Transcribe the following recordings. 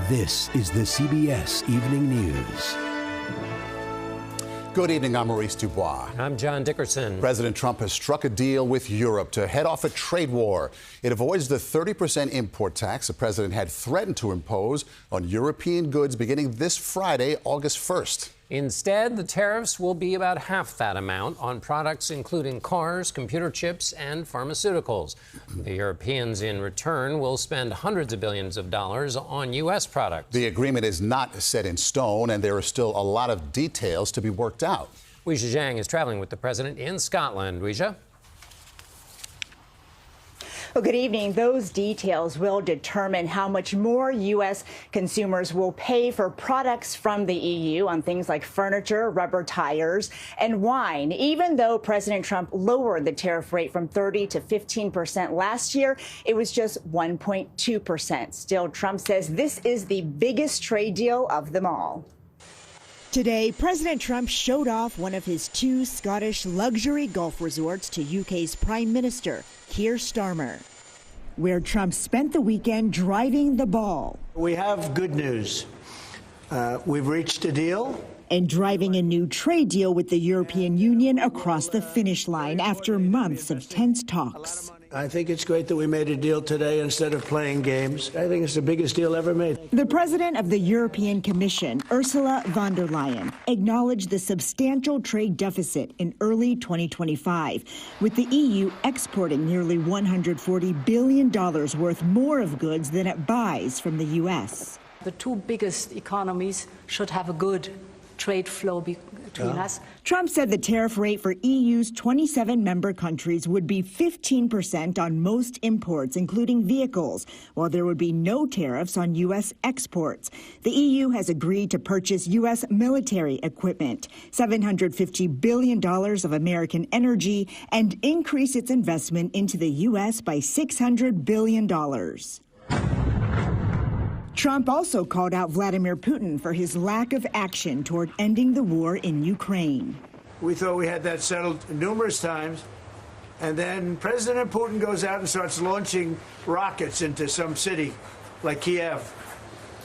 This is the CBS Evening News. Good evening, I'm Maurice Dubois. I'm John Dickerson. President Trump has struck a deal with Europe to head off a trade war. It avoids the 30% import tax the president had threatened to impose on European goods beginning this Friday, August 1st. Instead, the tariffs will be about half that amount on products including cars, computer chips, and pharmaceuticals. The Europeans, in return, will spend hundreds of billions of dollars on U.S. products. The agreement is not set in stone, and there are still a lot of details to be worked out. Weijia Jiang is traveling with the president in Scotland. Weijia? Well, good evening. Those details will determine how much more U.S. consumers will pay for products from the EU on things like furniture, rubber tires, and wine. Even though President Trump lowered the tariff rate from 30% to 15% last year, it was just 1.2%. Still, Trump says this is the biggest trade deal of them all. Today, President Trump showed off one of his two Scottish luxury golf resorts to UK's Prime Minister, Keir Starmer, where Trump spent the weekend driving the ball. We have good news. We've reached a deal. And driving a new trade deal with the European Union across the finish line after months of tense talks. I think it's great that we made a deal today instead of playing games. I think it's the biggest deal ever made. The president of the European Commission, Ursula von der Leyen, acknowledged the substantial trade deficit in early 2025, with the EU exporting nearly $140 billion worth more of goods than it buys from the U.S. The two biggest economies should have a good trade flow between us. Trump said the tariff rate for EU's 27 member countries would be 15% on most imports, including vehicles, while there would be no tariffs on U.S. exports. The EU has agreed to purchase U.S. military equipment, $750 billion of American energy, and increase its investment into the U.S. by $600 billion. Trump also called out Vladimir Putin for his lack of action toward ending the war in Ukraine. We thought we had that settled numerous times, and then President Putin goes out and starts launching rockets into some city like Kiev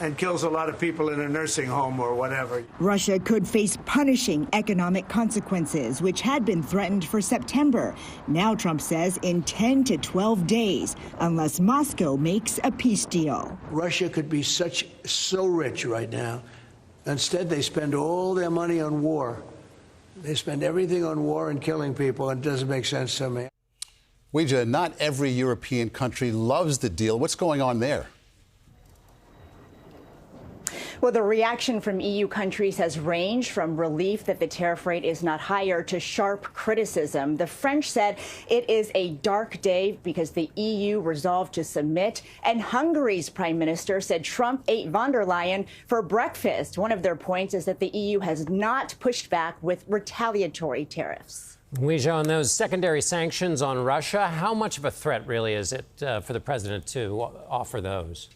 and kills a lot of people in a nursing home or whatever. Russia could face punishing economic consequences, which had been threatened for September. Now Trump says in 10 to 12 days, unless Moscow makes a peace deal. Russia could be so rich right now. Instead, they spend all their money on war. They spend everything on war and killing people, and it doesn't make sense to me. Weijia, not every European country loves the deal. What's going on there? Well, the reaction from EU countries has ranged from relief that the tariff rate is not higher to sharp criticism. The French said it is a dark day because the EU resolved to submit. And Hungary's prime minister said Trump ate von der Leyen for breakfast. One of their points is that the EU has not pushed back with retaliatory tariffs. Weijia, on those secondary sanctions on Russia, how much of a threat really is it for the president to offer those?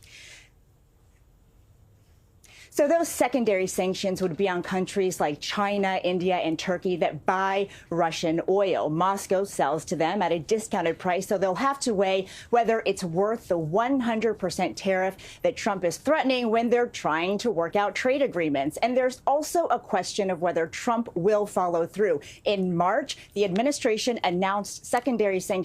So those secondary sanctions would be on countries like China, India, and Turkey that buy Russian oil. Moscow sells to them at a discounted price, so they'll have to weigh whether it's worth the 100% tariff that Trump is threatening when they're trying to work out trade agreements. And there's also a question of whether Trump will follow through. In March, the administration announced secondary sanctions